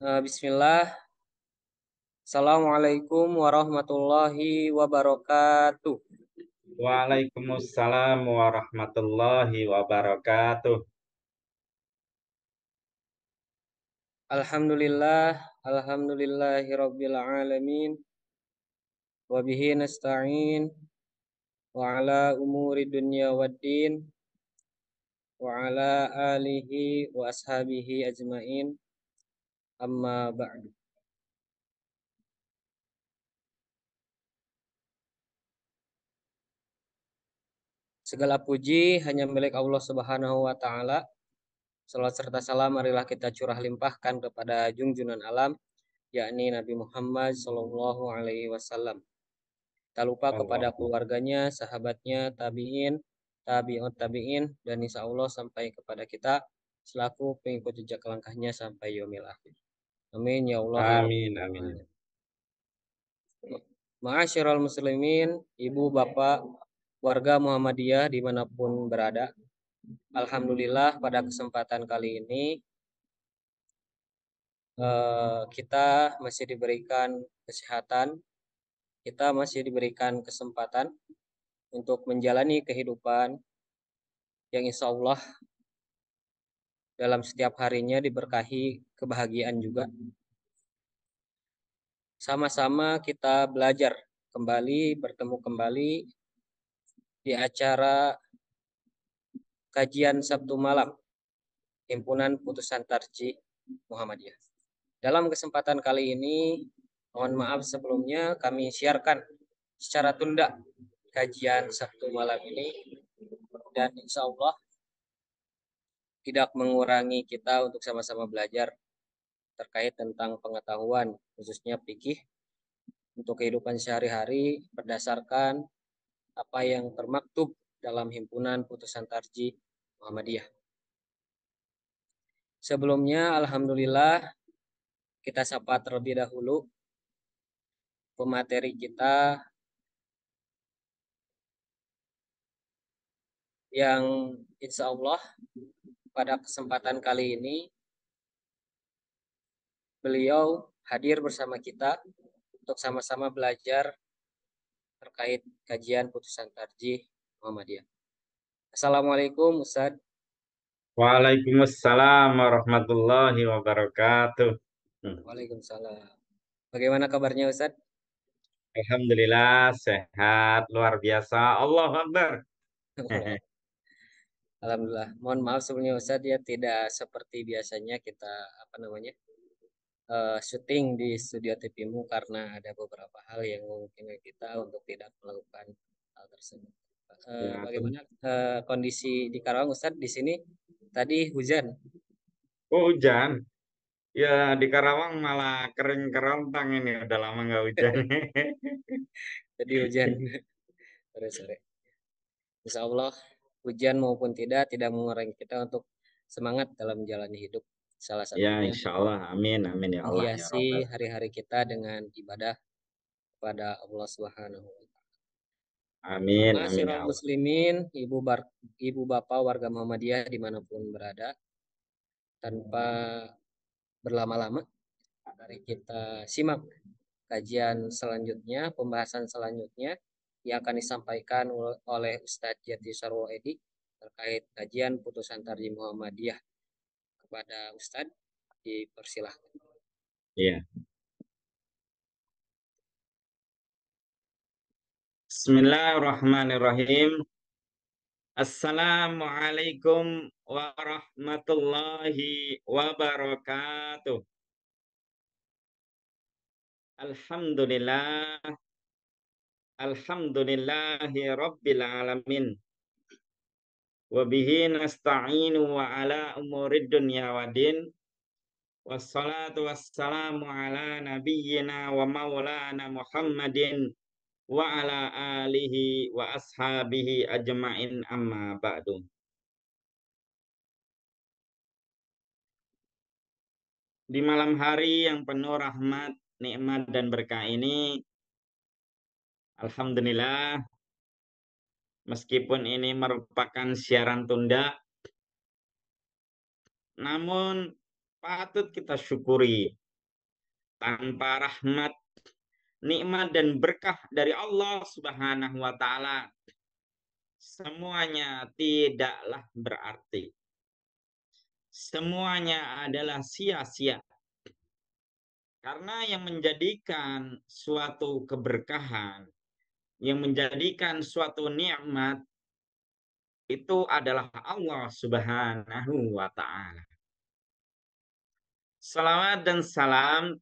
Bismillah. Assalamualaikum warahmatullahi wabarakatuh. Waalaikumsalam warahmatullahi wabarakatuh. Alhamdulillah, alhamdulillahirabbil alamin. Wa bihi nasta'in wa ala umuri dunya waddin wa ala alihi wa ashabihi ajmain. Amma ba'du. Segala puji hanya milik Allah Subhanahu wa taala. Salawat serta salam marilah kita curah limpahkan kepada junjungan alam, yakni Nabi Muhammad sallallahu alaihi wasallam. Tak lupa kepada Allah. keluarganya, sahabatnya, tabi'in, tabi'ut tabi'in, dan insya Allah sampai kepada kita selaku pengikut jejak langkahnya sampai yaumil akhir. Amin ya Allah ya Amin, Rabbal amin. alamin. Ma'asyiral muslimin, ibu, bapak, warga Muhammadiyah dimanapun berada. Alhamdulillah pada kesempatan kali ini kita masih diberikan kesehatan, kita masih diberikan kesempatan untuk menjalani kehidupan yang insya Allah dalam setiap harinya diberkahi kebahagiaan juga. Sama-sama kita belajar kembali, bertemu kembali di acara kajian Sabtu malam Himpunan Putusan Tarjih Muhammadiyah. Dalam kesempatan kali ini, mohon maaf sebelumnya kami siarkan secara tunda kajian Sabtu malam ini, dan insya Allah tidak mengurangi kita untuk sama-sama belajar terkait tentang pengetahuan khususnya fikih untuk kehidupan sehari-hari berdasarkan apa yang termaktub dalam Himpunan Putusan Tarjih Muhammadiyah. Sebelumnya, alhamdulillah kita sapa terlebih dahulu pemateri kita yang insya Allah pada kesempatan kali ini beliau hadir bersama kita untuk sama-sama belajar terkait kajian Putusan Tarjih Muhammadiyah. Assalamualaikum Ustaz. Waalaikumsalam warahmatullahi wabarakatuh. Waalaikumsalam. Bagaimana kabarnya Ustaz? Alhamdulillah sehat luar biasa. Allahu Akbar. Alhamdulillah. Mohon maaf sebelumnya Ustaz ya tidak seperti biasanya kita apa namanya syuting di studio TVmu karena ada beberapa hal yang memungkinkan kita untuk tidak melakukan hal tersebut. Ya, Bagaimana kondisi di Karawang Ustaz? Di sini tadi hujan, oh, hujan. Ya, di Karawang malah kering kerontang ini. Udah lama nggak hujan. jadi hujan sore-sore. Insya Allah hujan maupun tidak mengurangi kita untuk semangat dalam menjalani hidup. Salah Ya, satunya insya Allah. Amin, amin ya Allah ya menghiasi Rabbal. hari-hari kita dengan ibadah kepada Allah Subhanahu wa taala. Amin, amin ya Ma'asyiral Allah. muslimin, ibu bapak warga Muhammadiyah dimanapun berada, tanpa berlama-lama, mari kita simak kajian selanjutnya, pembahasan selanjutnya yang akan disampaikan oleh Ustadz Jati Sarwo Edi terkait kajian putusan Tarjih Muhammadiyah. Kepada Ustadz dipersilahkan. Iya. Bismillahirrahmanirrahim. Assalamualaikum warahmatullahi wabarakatuh. Alhamdulillah, alhamdulillahi rabbil alamin. Wa bihi nasta'inu wa ala umurid dunya waddin. Wassalatu wassalamu ala nabiyyina wa maulana Muhammadin wa ala alihi wa ashabihi ajmain amma ba'du. Di malam hari yang penuh rahmat, nikmat, dan berkah ini, alhamdulillah, meskipun ini merupakan siaran tunda, namun patut kita syukuri tanpa rahmat, nikmat dan berkah dari Allah Subhanahu wa taala, semuanya tidaklah berarti. Semuanya adalah sia-sia. Karena yang menjadikan suatu keberkahan, yang menjadikan suatu nikmat itu adalah Allah Subhanahu wa taala. Salawat dan salam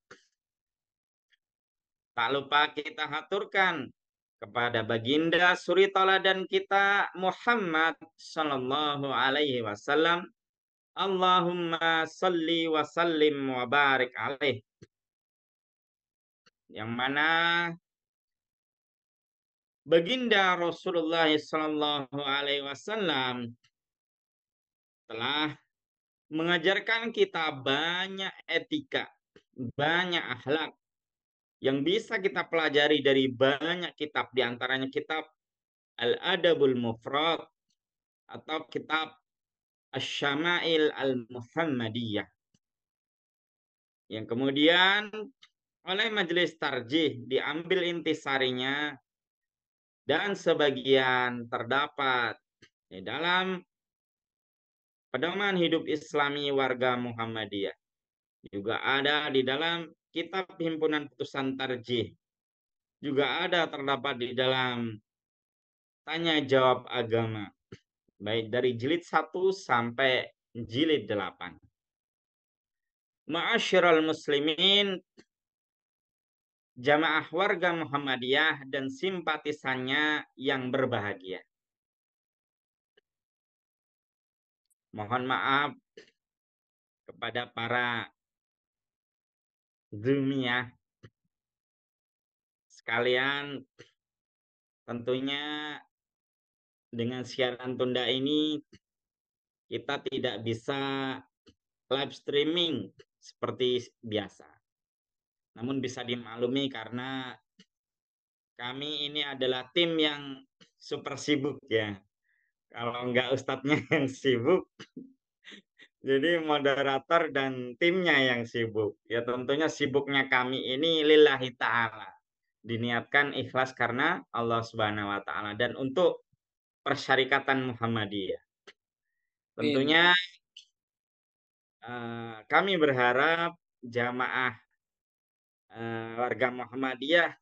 tak lupa kita haturkan kepada baginda suri tauladan kita Muhammad sallallahu alaihi wasallam. Allahumma salli wa sallim wa barik alaih. Yang mana baginda Rasulullah sallallahu alaihi wasallam telah mengajarkan kita banyak etika, banyak akhlak yang bisa kita pelajari dari banyak kitab, di antaranya kitab Al-Adabul Mufrad atau kitab Asy-Syama'il Al-Muhammadiyah. Yang kemudian oleh Majelis Tarjih diambil intisarinya dan sebagian terdapat di dalam pedoman hidup Islami warga Muhammadiyah. Juga ada di dalam kitab Himpunan Putusan Tarjih. Juga ada terdapat di dalam Tanya Jawab Agama. Baik dari jilid 1 sampai jilid 8. Ma'asyiral muslimin, jamaah warga Muhammadiyah dan simpatisannya yang berbahagia. Mohon maaf kepada para Zoomiyah sekalian, tentunya dengan siaran tunda ini kita tidak bisa live streaming seperti biasa. Namun bisa dimaklumi karena kami ini adalah tim yang super sibuk ya. Kalau enggak ustadznya yang sibuk, jadi moderator dan timnya yang sibuk. Ya tentunya sibuknya kami ini lillahi ta'ala. Diniatkan ikhlas karena Allah Subhanahu wa taala dan untuk persyarikatan Muhammadiyah. Tentunya kami berharap jamaah warga Muhammadiyah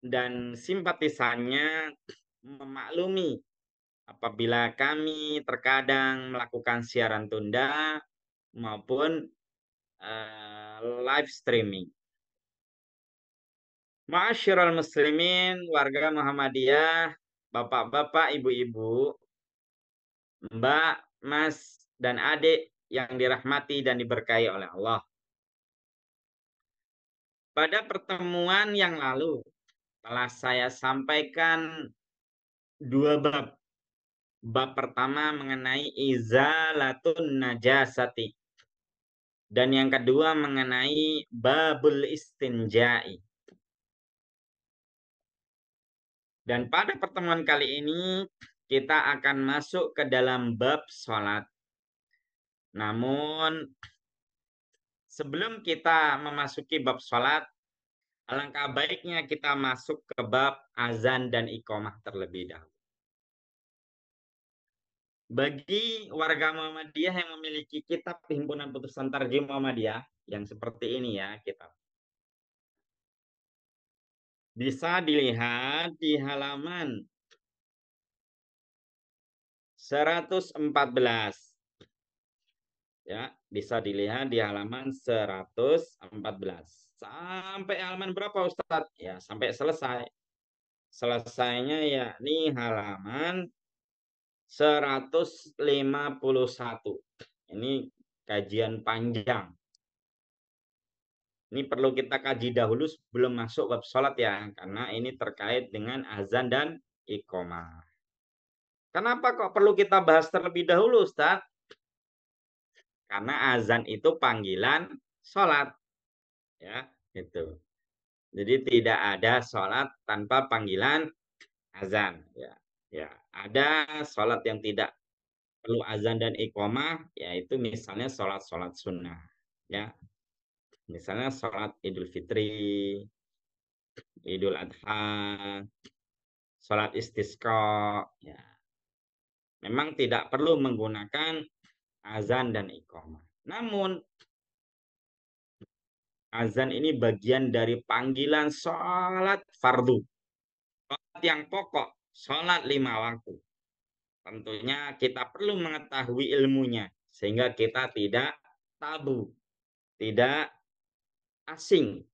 dan simpatisannya memaklumi apabila kami terkadang melakukan siaran tunda maupun live streaming. Ma'asyiral muslimin, warga Muhammadiyah, bapak-bapak, ibu-ibu, mbak, mas, dan adik yang dirahmati dan diberkahi oleh Allah. Pada pertemuan yang lalu telah saya sampaikan 2 bab. Bab pertama mengenai izalatun najasati. Dan yang kedua mengenai babul istinja'i. Dan pada pertemuan kali ini kita akan masuk ke dalam bab sholat. Namun sebelum kita memasuki bab sholat, alangkah baiknya kita masuk ke bab azan dan iqamah terlebih dahulu. Bagi warga Muhammadiyah yang memiliki kitab Himpunan Putusan Tarjih Muhammadiyah yang seperti ini ya kitab, bisa dilihat di halaman 114. Ya, bisa dilihat di halaman 114. Sampai halaman berapa Ustadz? Ya, sampai selesai. Selesainya yakni halaman 151. Ini kajian panjang. Ini perlu kita kaji dahulu sebelum masuk bab sholat ya, karena ini terkait dengan azan dan iqamah. Kenapa kok perlu kita bahas terlebih dahulu, Ustaz? Karena azan itu panggilan sholat, ya, itu. Jadi tidak ada sholat tanpa panggilan azan, ya. Ya, ada sholat yang tidak perlu azan dan iqamah, yaitu misalnya sholat-sholat sunnah, ya. Misalnya sholat Idul Fitri, Idul Adha, sholat istisqa, ya. Memang tidak perlu menggunakan azan dan iqamah. Namun azan ini bagian dari panggilan sholat fardu. Sholat yang pokok, sholat 5 waktu. Tentunya kita perlu mengetahui ilmunya, sehingga kita tidak tabu, tidak asing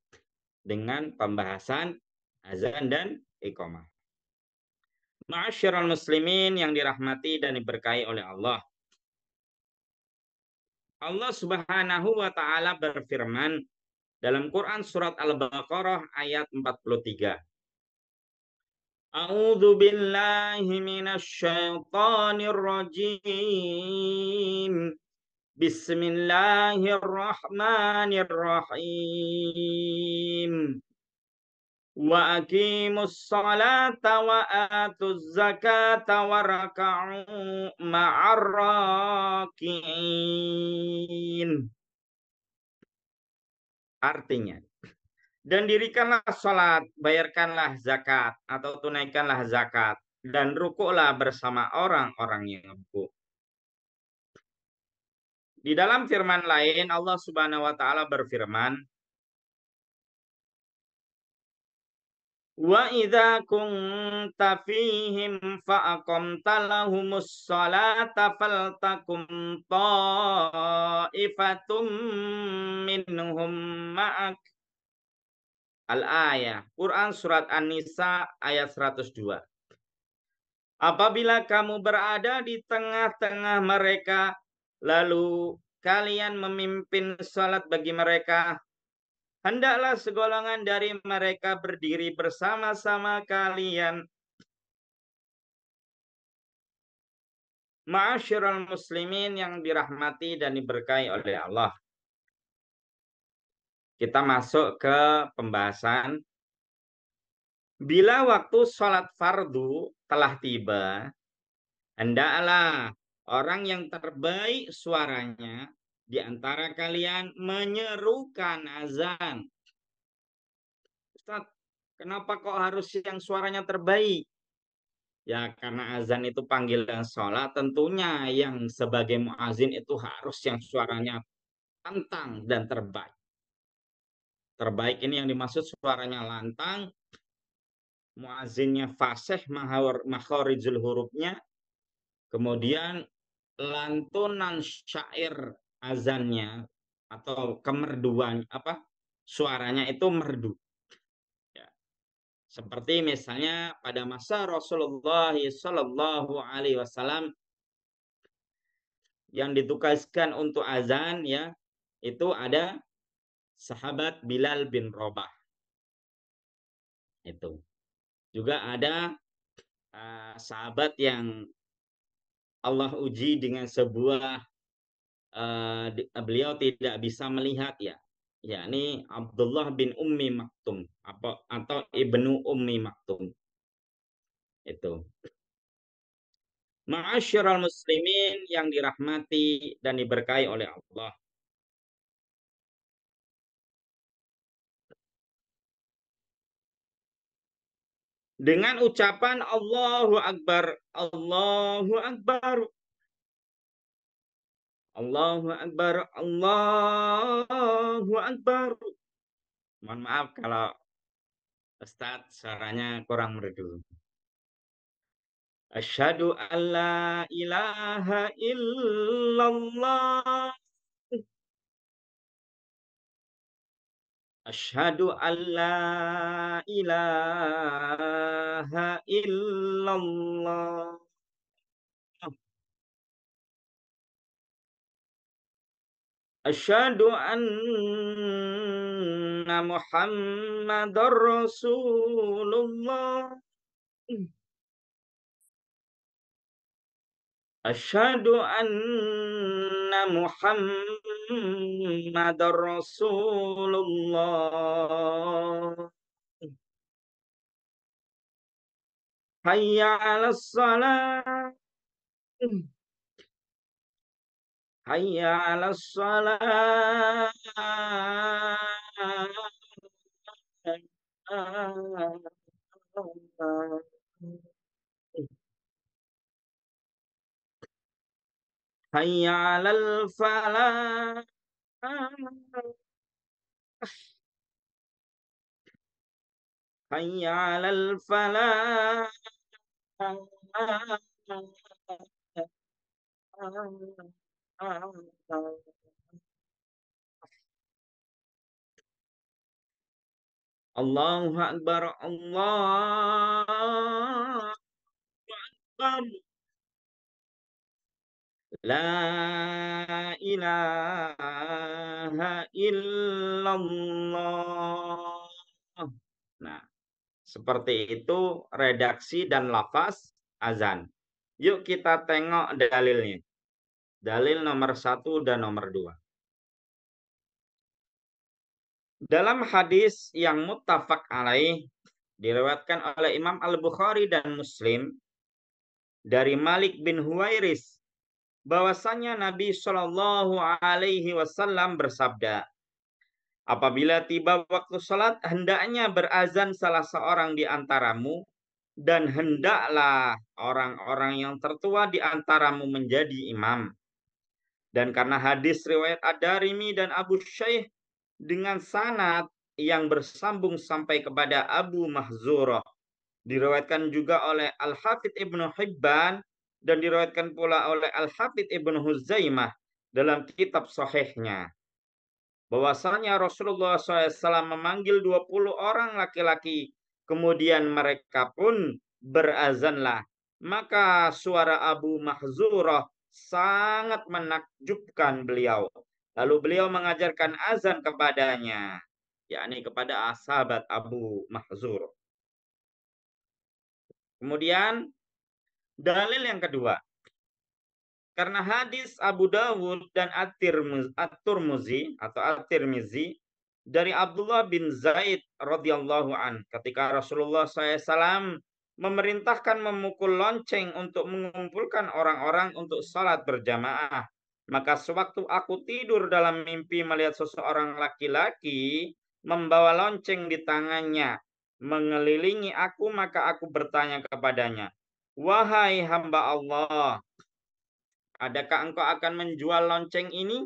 dengan pembahasan azan dan iqamah. Ma'asyiral muslimin yang dirahmati dan diberkahi oleh Allah. Allah Subhanahu wa taala berfirman dalam Quran surat Al-Baqarah ayat 43. A'udzu billahi minasy syaithanir rajim. Bismillahirrahmanirrahim. Wa aqimus salata wa atuz zakata waraka'u ma'ar raki'in. Artinya, dan dirikanlah salat, bayarkanlah zakat atau tunaikanlah zakat, dan rukuklah bersama orang-orang yang rukuk. Di dalam firman lain Allah Subhanahu wa taala berfirman, wa idza kunta fihim fa aqamta lahumus salata faltakum ta'ifatum minhum ma'ak. Al-ayah, Quran surat An-Nisa ayat 102. Apabila kamu berada di tengah-tengah mereka, lalu kalian memimpin salat bagi mereka, hendaklah segolongan dari mereka berdiri bersama-sama kalian. Ma'asyiral muslimin yang dirahmati dan diberkahi oleh Allah. Kita masuk ke pembahasan. Bila waktu sholat fardu telah tiba, hendaklah orang yang terbaik suaranya di antara kalian menyerukan azan. Ustaz, kenapa kok harus yang suaranya terbaik? Ya, karena azan itu panggilan sholat, tentunya yang sebagai muazin itu harus yang suaranya lantang dan terbaik. Terbaik ini yang dimaksud suaranya lantang, muazinnya fasih, makharijul hurufnya, kemudian lantunan syair azannya atau kemerduan suaranya itu merdu. Ya. Seperti misalnya pada masa Rasulullah Shallallahu Alaihi Wasallam yang ditugaskan untuk azan, ya, itu ada sahabat Bilal bin Rabah. Itu juga ada sahabat yang Allah uji dengan sebuah beliau tidak bisa melihat, ya, yakni Abdullah bin Ummi Maktum atau Ibnu Ummi Maktum. Itu. Ma'asyiral muslimin yang dirahmati dan diberkahi oleh Allah. Dengan ucapan Allahu Akbar, Allahu Akbar, Allahu Akbar, Allahu Akbar. Mohon maaf kalau Ustadz suaranya kurang merdu. Asyhadu an la ilaha illallah. Asyhadu an la ilaha illallah. Asyhadu anna Muhammadar Rasulullah. Asyhadu anna Muhammadar Rasulullah. Hayya 'alas shalah. Hayya 'alas shalah. hayya 'alal falah, hayya 'alal falah. Allahu Akbar, Allahu Akbar. La ilaha illallah. Nah, seperti itu redaksi dan lafaz azan. Yuk kita tengok dalilnya. Dalil nomor 1 dan nomor 2. Dalam hadis yang muttafaq alaih, diriwayatkan oleh Imam Al-Bukhari dan Muslim dari Malik bin Huwairis, bahwasanya Nabi Shallallahu Alaihi Wasallam bersabda, apabila tiba waktu salat, hendaknya berazan salah seorang di antaramu, dan hendaklah orang-orang yang tertua di antaramu menjadi imam. Dan karena hadis riwayat Ad-Darimi dan Abu Syaikh dengan sanad yang bersambung sampai kepada Abu Mahzurah, diriwayatkan juga oleh Al-Hafidz Ibnu Hibban dan diriwayatkan pula oleh Al-Hafidz Ibnu Huzaimah dalam kitab sahihnya, bahwasanya Rasulullah SAW memanggil 20 orang laki-laki, kemudian mereka pun berazanlah. Maka suara Abu Mahzurah sangat menakjubkan beliau. Lalu beliau mengajarkan azan kepadanya, yakni kepada sahabat Abu Mahzurah. Kemudian dalil yang kedua, karena hadis Abu Dawud dan At-Tirmizi atau At-Tirmizi dari Abdullah bin Zaid radhiyallahu an, ketika Rasulullah SAW memerintahkan memukul lonceng untuk mengumpulkan orang-orang untuk salat berjamaah. Maka sewaktu aku tidur dalam mimpi melihat seseorang laki-laki membawa lonceng di tangannya mengelilingi aku, maka aku bertanya kepadanya, wahai hamba Allah, adakah engkau akan menjual lonceng ini?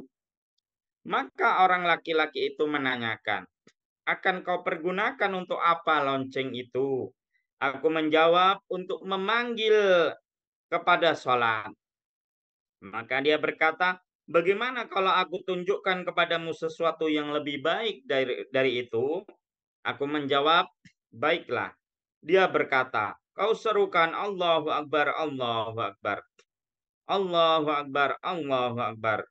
Maka orang laki-laki itu menanyakan, akan kau pergunakan untuk apa lonceng itu? Aku menjawab, untuk memanggil kepada sholat. Maka dia berkata, bagaimana kalau aku tunjukkan kepadamu sesuatu yang lebih baik dari itu? Aku menjawab, baiklah. Dia berkata, kau serukan Allahu Akbar, Allahu Akbar. Allahu Akbar, Allahu Akbar.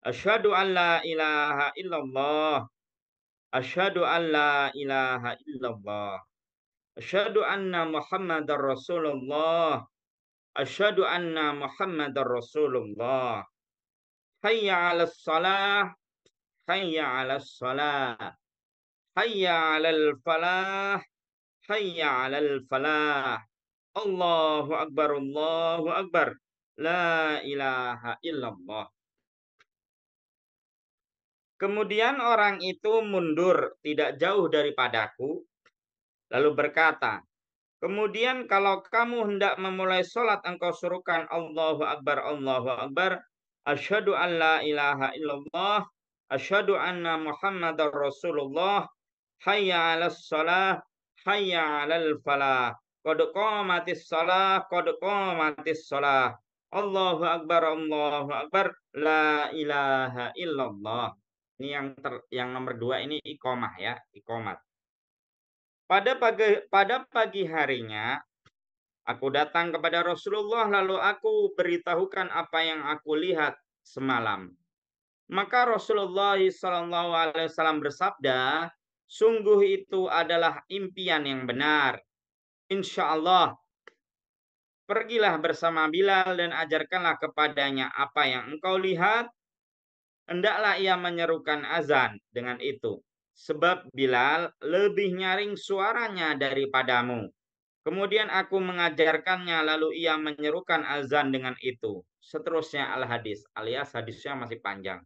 Asyhadu an la ilaha illallah. Asyhadu an la ilaha illallah. Asyhadu anna Muhammadar Rasulullah. Asyhadu anna Muhammadar Rasulullah. Hayya 'alas shalah. Hayya 'alas shalah. Hayya 'alal falah. Hayya 'alal falah. Allahu Akbar, Allahu Akbar. La ilaha illallah. Kemudian orang itu mundur tidak jauh daripadaku, lalu berkata, kemudian kalau kamu hendak memulai sholat, engkau suruhkan Allahu Akbar, Allahu Akbar. Asyhadu an la ilaha illallah. Asyhadu anna Muhammadar Rasulullah. Hayya 'alas shalah. Hayya 'alal falah. Qad qamatis shalah. Qad qamatis shalah. Allahu Akbar, Allahu Akbar. La ilaha illallah. Ini yang nomor 2 ini iqomah ya, iqomat. Pada pagi harinya, aku datang kepada Rasulullah lalu aku beritahukan apa yang aku lihat semalam. Maka Rasulullah SAW bersabda, sungguh itu adalah impian yang benar. Insya Allah, pergilah bersama Bilal dan ajarkanlah kepadanya apa yang engkau lihat. Hendaklah ia menyerukan azan dengan itu, sebab Bilal lebih nyaring suaranya daripadamu. Kemudian aku mengajarkannya, lalu ia menyerukan azan dengan itu. Seterusnya al-hadis, alias hadisnya masih panjang.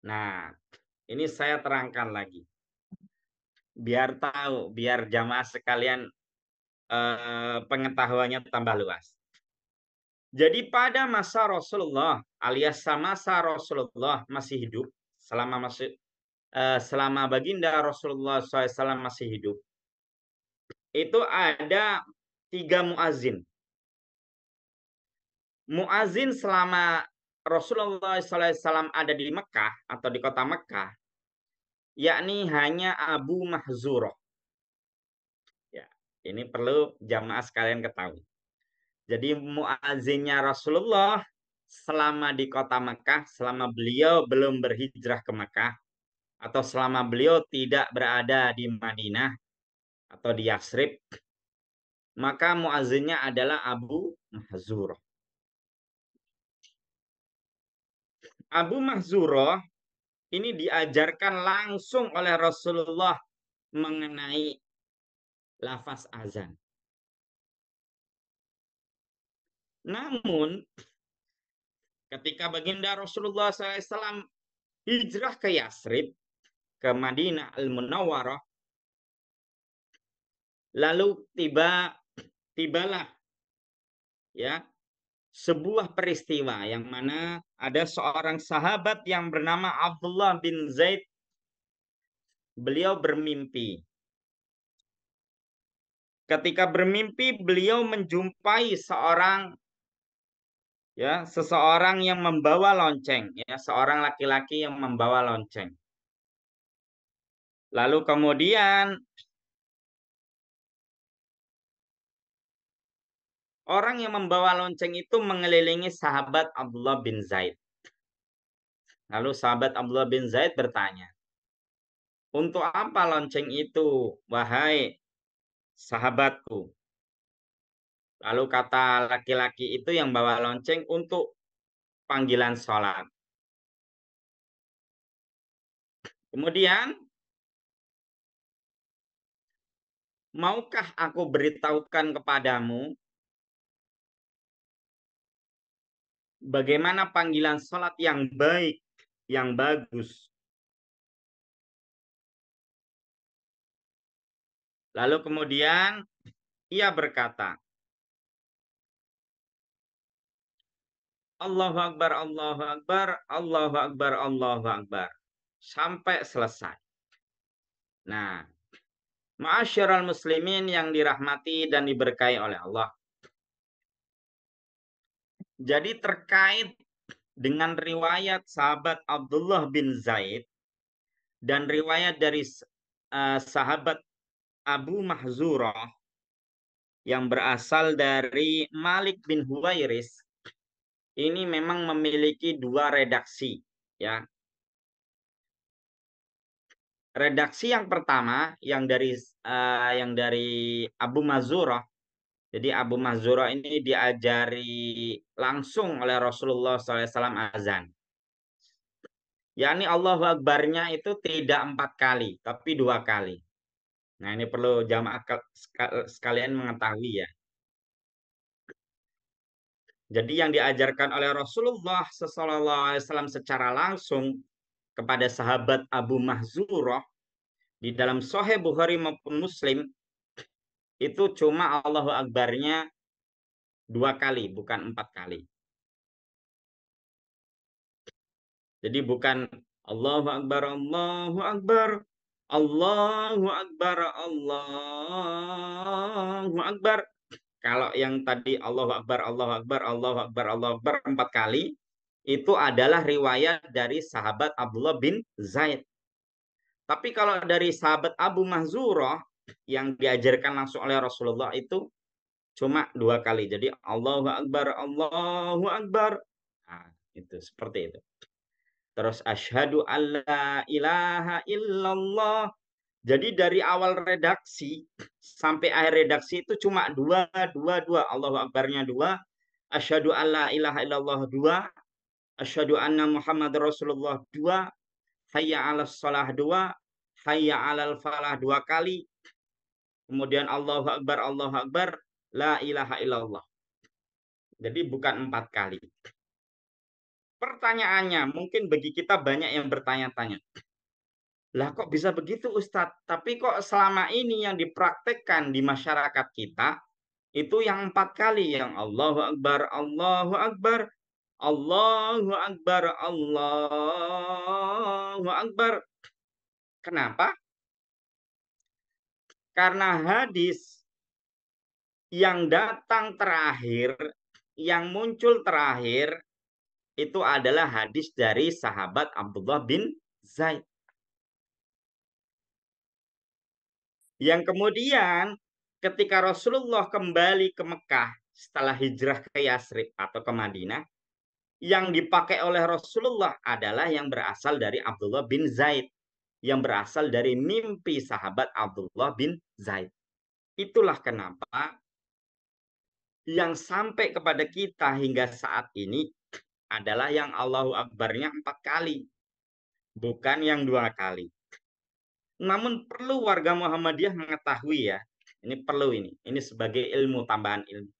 Nah, ini saya terangkan lagi. Biar tahu, biar jamaah sekalian pengetahuannya tambah luas. Jadi pada masa Rasulullah alias masa Rasulullah masih hidup, selama baginda Rasulullah SAW masih hidup, itu ada 3 muazin. Muazin selama Rasulullah SAW ada di Mekah atau di kota Mekah, yakni hanya Abu Mahzurah. Ya, ini perlu jamaah sekalian ketahui. Jadi muazinnya Rasulullah selama di kota Mekah, selama beliau belum berhijrah ke Mekah, atau selama beliau tidak berada di Madinah atau di Yasrib, maka muazinnya adalah Abu Mahzurah. Abu Mahzurah ini diajarkan langsung oleh Rasulullah mengenai lafaz azan. Namun ketika baginda Rasulullah SAW hijrah ke Yasrib, ke Madinah Al-Munawwarah, lalu tibalah ya sebuah peristiwa yang mana ada seorang sahabat yang bernama Abdullah bin Zaid. Beliau bermimpi. Ketika bermimpi beliau menjumpai seseorang yang membawa lonceng, ya, seorang laki-laki yang membawa lonceng. Lalu kemudian orang yang membawa lonceng itu mengelilingi sahabat Abdullah bin Zaid. Lalu sahabat Abdullah bin Zaid bertanya, "Untuk apa lonceng itu, wahai sahabatku?" Lalu kata laki-laki itu yang bawa lonceng, "Untuk panggilan sholat." Kemudian, "Maukah aku beritahukan kepadamu bagaimana panggilan sholat yang baik, yang bagus?" Lalu kemudian ia berkata, "Allahu Akbar, Allahu Akbar, Allahu Akbar, Allahu Akbar." Sampai selesai. Nah, ma'asyiral muslimin yang dirahmati dan diberkahi oleh Allah. Jadi terkait dengan riwayat sahabat Abdullah bin Zaid dan riwayat dari sahabat Abu Mahzurah yang berasal dari Malik bin Huwairis, ini memang memiliki 2 redaksi, ya. Redaksi yang pertama yang dari Abu Mahzurah. Jadi Abu Mahzurah ini diajari langsung oleh Rasulullah SAW azan. Yakni Allahu Akbarnya itu tidak 4 kali, tapi 2 kali. Nah, ini perlu jamaah sekalian mengetahui ya. Jadi yang diajarkan oleh Rasulullah SAW secara langsung kepada sahabat Abu Mahzurah di dalam Sahih Bukhari maupun Muslim itu cuma Allahu Akbarnya 2 kali, bukan 4 kali. Jadi bukan Allahu Akbar, Allahu Akbar, Allahu Akbar, Allahu Akbar. Kalau yang tadi Allahu Akbar, Allahu Akbar, Allahu Akbar, Allahu Akbar 4 kali, itu adalah riwayat dari sahabat Abdullah bin Zaid. Tapi kalau dari sahabat Abu Mahzurah yang diajarkan langsung oleh Rasulullah itu cuma 2 kali. Jadi Allahu Akbar, Allahu Akbar. Nah, itu seperti itu. Terus asyhadu alla ilaha illallah. Jadi dari awal redaksi sampai akhir redaksi itu cuma 2. Allahu Akbarnya 2. Asyhadu alla ilaha illallah 2. Asyhadu anna Muhammad Rasulullah 2. Hayya 'alas shalah 2. Hayya 'alal falah 2 kali. Kemudian Allahu Akbar, Allahu Akbar, la ilaha illallah. Jadi bukan 4 kali. Pertanyaannya, mungkin bagi kita banyak yang bertanya-tanya. Lah kok bisa begitu Ustadz? Tapi kok selama ini yang dipraktekkan di masyarakat kita, Itu yang 4 kali, yang Allahu Akbar, Allahu Akbar, Allahu Akbar, Allahu Akbar. Kenapa? Karena hadis yang datang terakhir, yang muncul terakhir, itu adalah hadis dari sahabat Abdullah bin Zaid. Yang kemudian ketika Rasulullah kembali ke Mekah setelah hijrah ke Yasrib atau ke Madinah, yang dipakai oleh Rasulullah adalah yang berasal dari Abdullah bin Zaid, yang berasal dari mimpi sahabat Abdullah bin Zaid. Itulah kenapa yang sampai kepada kita hingga saat ini adalah yang Allahu Akbarnya 4 kali, bukan yang 2 kali. Namun perlu warga Muhammadiyah mengetahui ya, ini perlu ini sebagai ilmu, tambahan ilmu.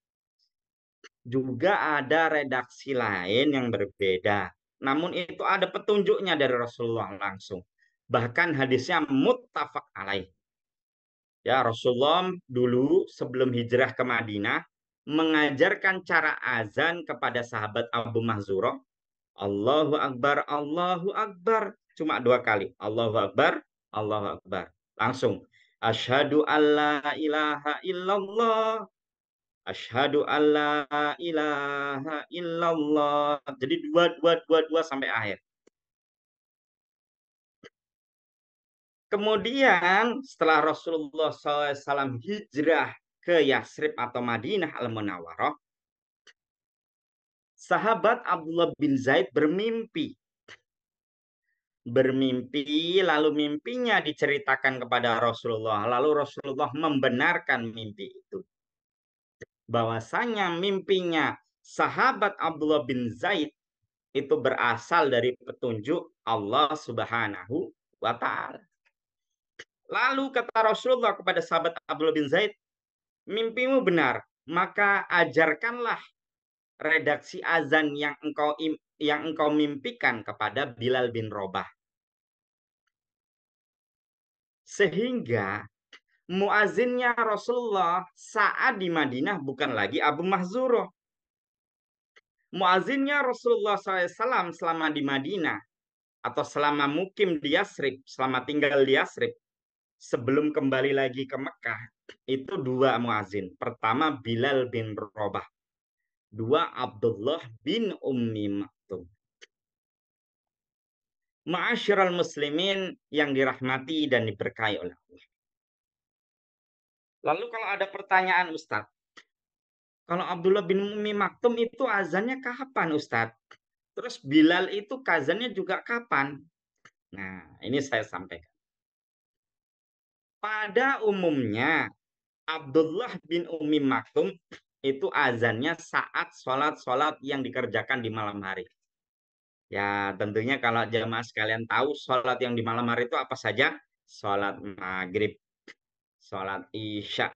Juga ada redaksi lain yang berbeda. Namun itu ada petunjuknya dari Rasulullah langsung. Bahkan hadisnya muttafaq alaih. Ya, Rasulullah dulu sebelum hijrah ke Madinah mengajarkan cara azan kepada sahabat Abu Mahzurah. Allahu Akbar, Allahu Akbar. Cuma 2 kali. Allahu Akbar, Allahu Akbar. Langsung. Asyhadu alla ilaha illallah. Asyhadu alla ilaha illallah. Jadi dua sampai akhir. Kemudian setelah Rasulullah SAW hijrah ke Yasrib atau Madinah Al-Munawwarah, sahabat Abdullah bin Zaid bermimpi. Lalu mimpinya diceritakan kepada Rasulullah. Lalu Rasulullah membenarkan mimpi itu. Bahwasanya mimpinya sahabat Abdullah bin Zaid itu berasal dari petunjuk Allah Subhanahu wa Ta'ala. Lalu kata Rasulullah kepada sahabat Abdullah bin Zaid, mimpimu benar, maka ajarkanlah redaksi azan yang engkau mimpikan kepada Bilal bin Rabah. Sehingga muazinnya Rasulullah saat di Madinah bukan lagi Abu Mahzurah. Muazinnya Rasulullah SAW selama di Madinah atau selama mukim di Yasrib, selama tinggal di Yasrib, sebelum kembali lagi ke Mekah, itu 2 muazin. Pertama Bilal bin Rabah. 2 Abdullah bin Ummi Maktum. Ma'asyiral muslimin yang dirahmati dan diberkahi oleh Allah. Lalu kalau ada pertanyaan Ustaz, kalau Abdullah bin Ummi Maktum itu azannya kapan Ustaz? Terus Bilal itu azannya juga kapan? Nah, ini saya sampaikan. Pada umumnya Abdullah bin Ummi Maktum itu azannya saat sholat yang dikerjakan di malam hari. Ya, tentunya kalau jamaah sekalian tahu sholat yang di malam hari itu apa saja? Sholat maghrib, sholat isya,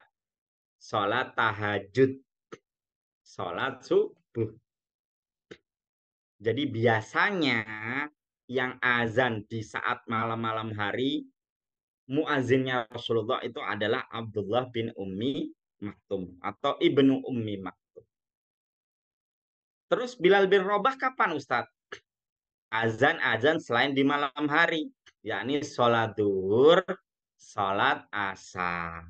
sholat tahajud, sholat subuh. Jadi biasanya yang azan di saat malam-malam hari, muazinnya Rasulullah itu adalah Abdullah bin Ummi Maktum atau Ibnu Ummi Maktum. Terus Bilal bin Rabah kapan Ustadz? Azan-azan selain di malam hari, yakni sholat duhur, sholat asar.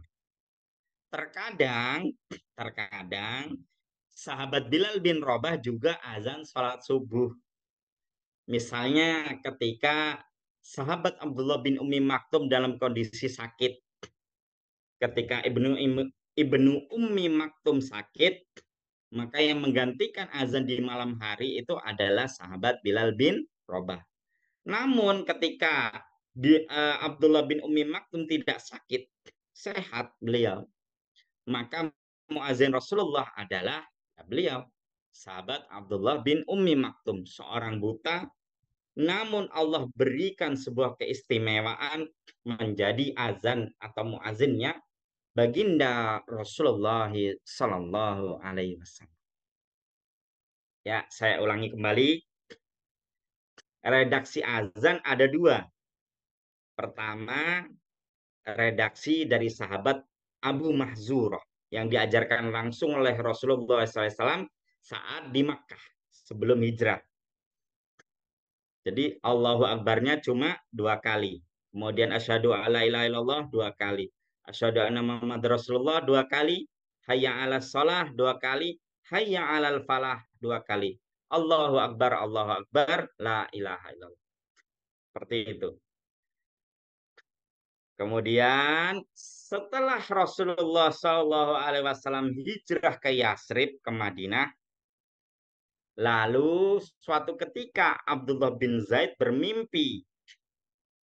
Terkadang sahabat Bilal bin Rabah juga azan sholat subuh. Misalnya ketika sahabat Abdullah bin Ummi Maktum dalam kondisi sakit. Ketika Ibnu Ummi Maktum sakit, maka yang menggantikan azan di malam hari itu adalah sahabat Bilal bin Rabah. Namun ketika Abdullah bin Ummi Maktum tidak sakit, sehat beliau, maka muazin Rasulullah adalah beliau, sahabat Abdullah bin Ummi Maktum, seorang buta, namun Allah berikan sebuah keistimewaan menjadi azan atau muazinnya baginda Rasulullah Sallallahu Alaihi Wasallam. Ya, saya ulangi kembali. Redaksi azan ada 2. Pertama, redaksi dari sahabat Abu Mahzurah. yang diajarkan langsung oleh Rasulullah SAW saat di Makkah sebelum hijrah. Jadi Allahu Akbarnya cuma 2 kali. Kemudian asyhadu alla ilaha illallah 2 kali. Asyhadu anna Muhammad Rasulullah 2 kali. Hayya 'alas shalah 2 kali. Hayya 'alal falah 2 kali. Allahu Akbar, la ilaha illallah. Seperti itu. Kemudian setelah Rasulullah SAW hijrah ke Yasrib, ke Madinah, lalu suatu ketika Abdullah bin Zaid bermimpi,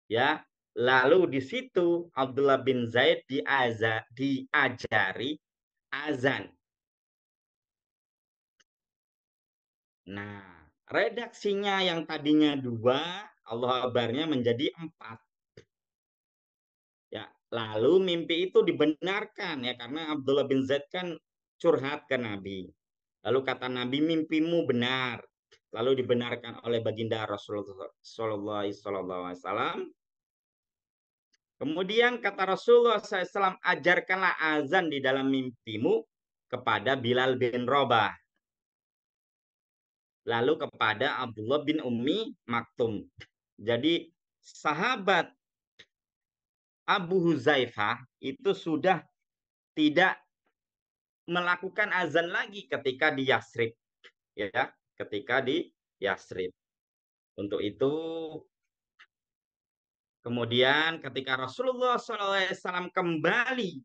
ya. Lalu di situ Abdullah bin Zaid diajari azan. Nah, redaksinya yang tadinya 2, Allah Akbarnya menjadi 4. Ya, lalu mimpi itu dibenarkan ya karena Abdullah bin Zaid kan curhat ke Nabi. Lalu kata Nabi, mimpimu benar. Lalu dibenarkan oleh baginda Rasulullah SAW. Kemudian kata Rasulullah SAW, ajarkanlah azan di dalam mimpimu kepada Bilal bin Rabah. Lalu kepada Abdullah bin Ummi Maktum. Jadi sahabat Abu Huzaifah itu sudah tidak melakukan azan lagi ketika di Yasrib. Ya, ketika di Yasrib. Untuk itu kemudian ketika Rasulullah SAW kembali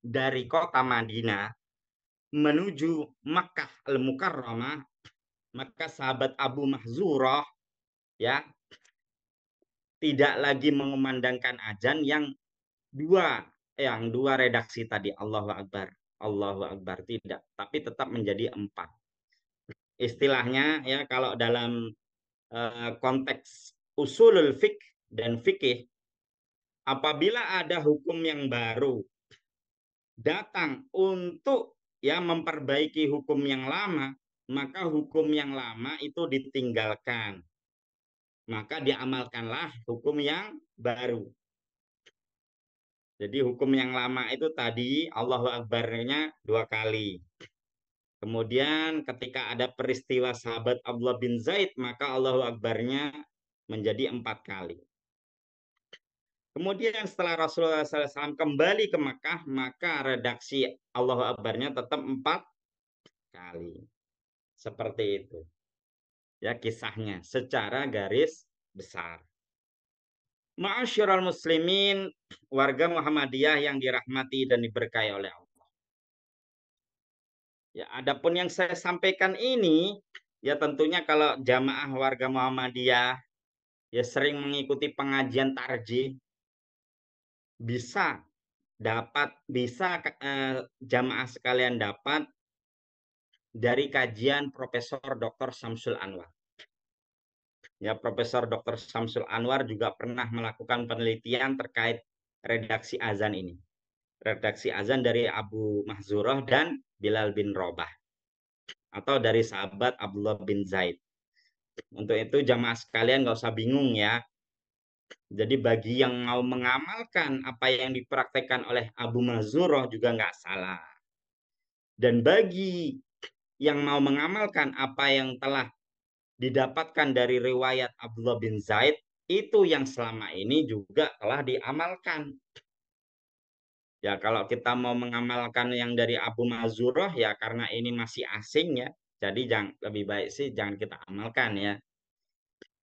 dari kota Madinah menuju Makkah Al-Mukarramah, maka sahabat Abu Mahzurah ya tidak lagi mengumandangkan azan yang dua redaksi tadi, Allahu Akbar tidak, tapi tetap menjadi 4. Istilahnya ya kalau dalam konteks usulul fiqh dan fikih, apabila ada hukum yang baru datang untuk ya memperbaiki hukum yang lama, maka hukum yang lama itu ditinggalkan. Maka diamalkanlah hukum yang baru. Jadi hukum yang lama itu tadi Allahu Akbarnya 2 kali. Kemudian ketika ada peristiwa sahabat Abdullah bin Zaid, maka Allahu Akbarnya menjadi 4 kali. Kemudian setelah Rasulullah SAW kembali ke Makkah, maka redaksi Allahu Akbarnya tetap 4 kali. Seperti itu. Ya kisahnya secara garis besar. Ma'asyiral muslimin, warga Muhammadiyah yang dirahmati dan diberkahi oleh Allah. Ya, adapun yang saya sampaikan ini, ya tentunya kalau jamaah warga Muhammadiyah ya sering mengikuti pengajian tarjih, bisa jamaah sekalian dapat dari kajian Profesor Dr. Syamsul Anwar. Ya, Profesor Dr. Syamsul Anwar juga pernah melakukan penelitian terkait redaksi azan ini. Redaksi azan dari Abu Mahzurah dan Bilal bin Rabah. Atau dari sahabat Abdullah bin Zaid. Untuk itu jamaah sekalian nggak usah bingung ya. Jadi bagi yang mau mengamalkan apa yang dipraktekkan oleh Abu Mahzurah juga nggak salah. Dan bagi yang mau mengamalkan apa yang telah didapatkan dari riwayat Abdullah bin Zaid, itu yang selama ini juga telah diamalkan. Ya, kalau kita mau mengamalkan yang dari Abu Mahzurah ya karena ini masih asing ya. Jadi lebih baik sih jangan kita amalkan ya.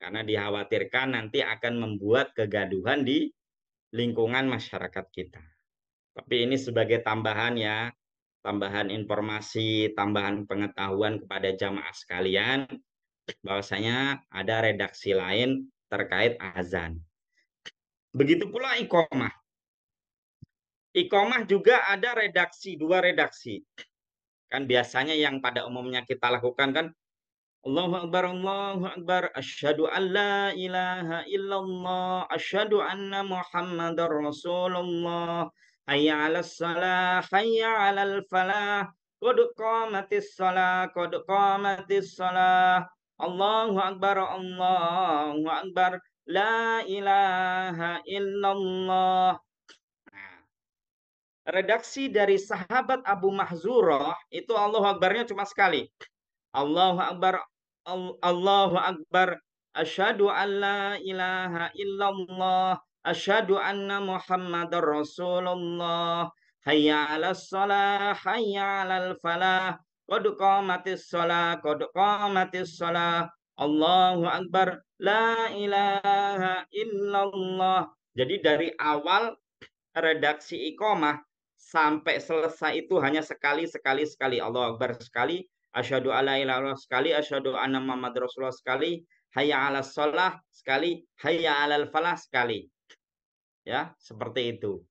Karena dikhawatirkan nanti akan membuat kegaduhan di lingkungan masyarakat kita. Tapi ini sebagai tambahan ya, tambahan informasi, tambahan pengetahuan kepada jamaah sekalian bahwasanya ada redaksi lain terkait azan. Begitu pula iqomah. Iqomah juga ada redaksi, 2 redaksi. Kan biasanya yang pada umumnya kita lakukan kan Allahu Akbar, asyhadu an la ilaha illallah, asyhadu anna Muhammadar Rasulullah, hayya 'alas shalah, hayya 'alal falah, qad qamatis shalah, qad qamatis shalah, Allahu Akbar, la ilaha illallah. Nah, redaksi dari sahabat Abu Mahzurah itu Allahu Akbarnya cuma sekali. Allahu Akbar, Allahu Akbar, asyhadu an la ilaha illallah, asyhadu anna Muhammadar Rasulullah, hayya 'alas shalah, hayya 'alal falah, qad qamatis shalah, qad qamatis shalah, Allahu Akbar, la ilaha illallah. Jadi dari awal redaksi iqamah sampai selesai itu hanya sekali. Allahu Akbar sekali, asyhadu alla ilaha illallah sekali, asyhadu anna Muhammad Rasulullah sekali, hayya 'alas shalah sekali, hayya 'alal falah sekali. Ya, seperti itu.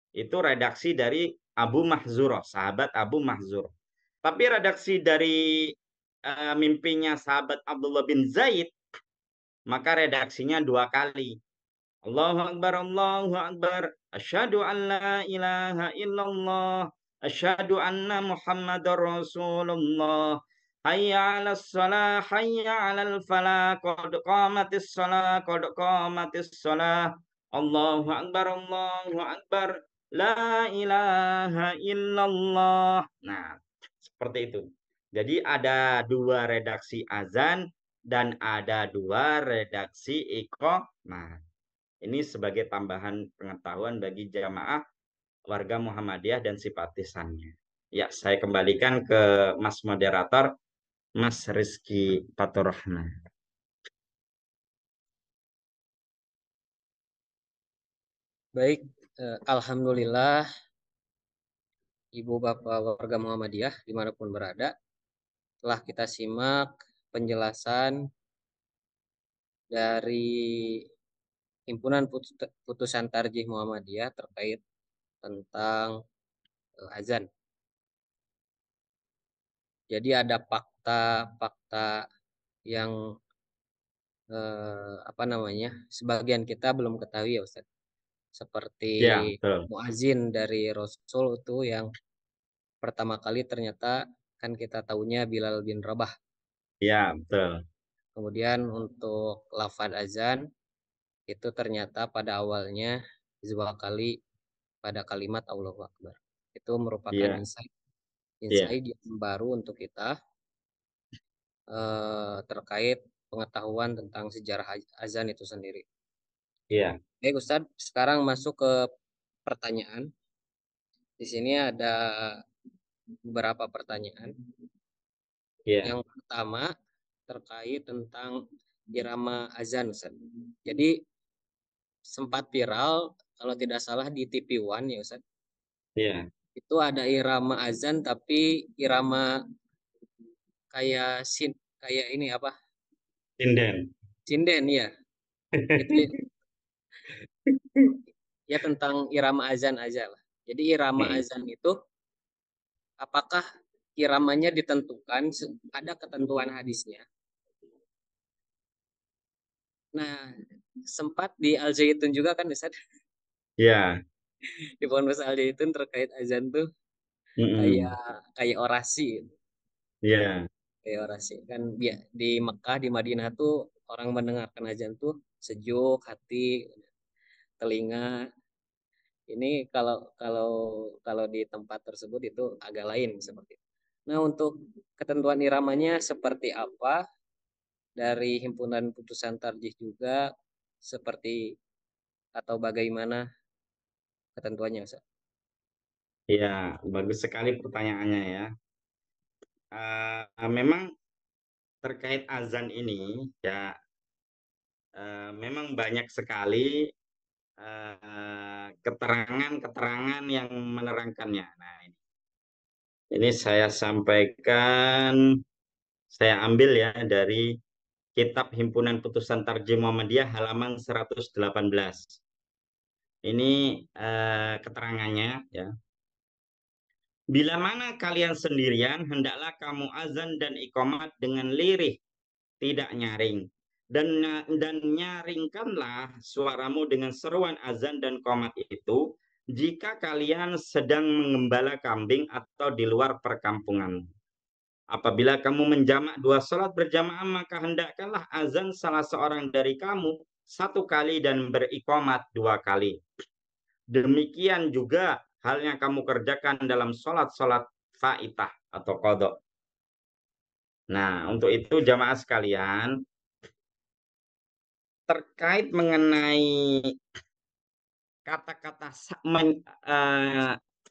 Itu redaksi dari Abu Mahzurah, sahabat Abu Mahzurah. Tapi redaksi dari mimpinya sahabat Abdullah bin Zaid, maka redaksinya 2 kali. Allahu Akbar, Allahu Akbar. Asyhadu an la ilaha illallah. Asyhadu anna Muhammadar Rasulullah. Hayya 'alas shalah, hayya 'alal falah. Qad qamatis shalah, qad qamatis shalah. Allahu Akbar, Allahu Akbar. La ilaha illallah. Nah, seperti itu. Jadi ada 2 redaksi azan dan ada 2 redaksi iqamah. Ini sebagai tambahan pengetahuan bagi jamaah warga Muhammadiyah dan simpatisannya. Ya, saya kembalikan ke Mas Moderator, Mas Rizky Faturrahman. Baik, alhamdulillah Ibu Bapak warga Muhammadiyah dimanapun berada, telah kita simak penjelasan dari Himpunan Putusan Tarjih Muhammadiyah terkait tentang azan. Jadi ada fakta-fakta yang sebagian kita belum ketahui ya Ustaz. Seperti Ya, betul. muazin dari Rasul itu yang pertama kali ternyata kan kita tahunya Bilal bin Rabah. Ya, betul. Kemudian untuk lafaz azan itu ternyata pada awalnya 2 kali pada kalimat Allahu Akbar. Itu merupakan Ya, insight ya, yang baru untuk kita terkait pengetahuan tentang sejarah azan itu sendiri. ya, Baik Ustadz, sekarang masuk ke pertanyaan. Di sini ada beberapa pertanyaan. ya, Yang pertama terkait tentang irama azan, Ustadz. Jadi sempat viral kalau tidak salah di TV One ya Ustadz. ya. Itu ada irama azan tapi irama kayak ini apa? Sinden. Sinden ya. Itu ya tentang irama azan aja lah. Jadi irama azan itu apakah iramanya ditentukan, ada ketentuan hadisnya. Nah, sempat di Al Zaitun juga kan Ustaz, Ya. di Ponpes Al Zaitun terkait azan tuh Mm-mm. kayak kayak orasi. Ya, Kayak orasi kan di Mekah, di Madinah tuh orang mendengarkan azan tuh sejuk hati, telinga. Ini kalau kalau kalau di tempat tersebut itu agak lain seperti itu. Nah, untuk ketentuan iramanya seperti apa dari himpunan putusan tarjih juga seperti atau bagaimana ketentuannya, Ustaz? ya, bagus sekali pertanyaannya ya. Memang terkait azan ini ya, memang banyak sekali keterangan-keterangan yang menerangkannya. Nah, ini saya sampaikan, saya ambil ya dari Kitab Himpunan Putusan Tarjih Muhammadiyah halaman 118. Ini keterangannya ya. Bila mana kalian sendirian, hendaklah kamu azan dan iqamat dengan lirih, tidak nyaring. Dan nyaringkanlah suaramu dengan seruan azan dan qomat itu jika kalian sedang mengembala kambing atau di luar perkampungan. Apabila kamu menjamak 2 salat berjamaah, maka hendakkanlah azan salah seorang dari kamu 1 kali dan beriqamat 2 kali. Demikian juga hal yang kamu kerjakan dalam sholat-sholat faitah atau qadha. Nah, untuk itu jamaah sekalian, terkait mengenai kata-kata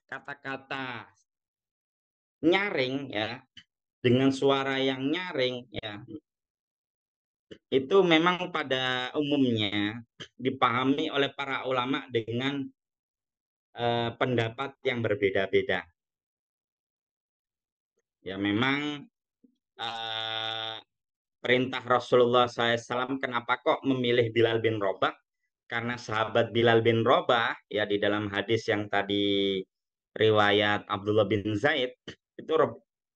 kata-kata nyaring ya, dengan suara yang nyaring ya, itu memang pada umumnya dipahami oleh para ulama dengan pendapat yang berbeda-beda. Ya memang perintah Rasulullah SAW, kenapa kok memilih Bilal bin Rabah? Karena sahabat Bilal bin Rabah ya, di dalam hadis yang tadi riwayat Abdullah bin Zaid itu,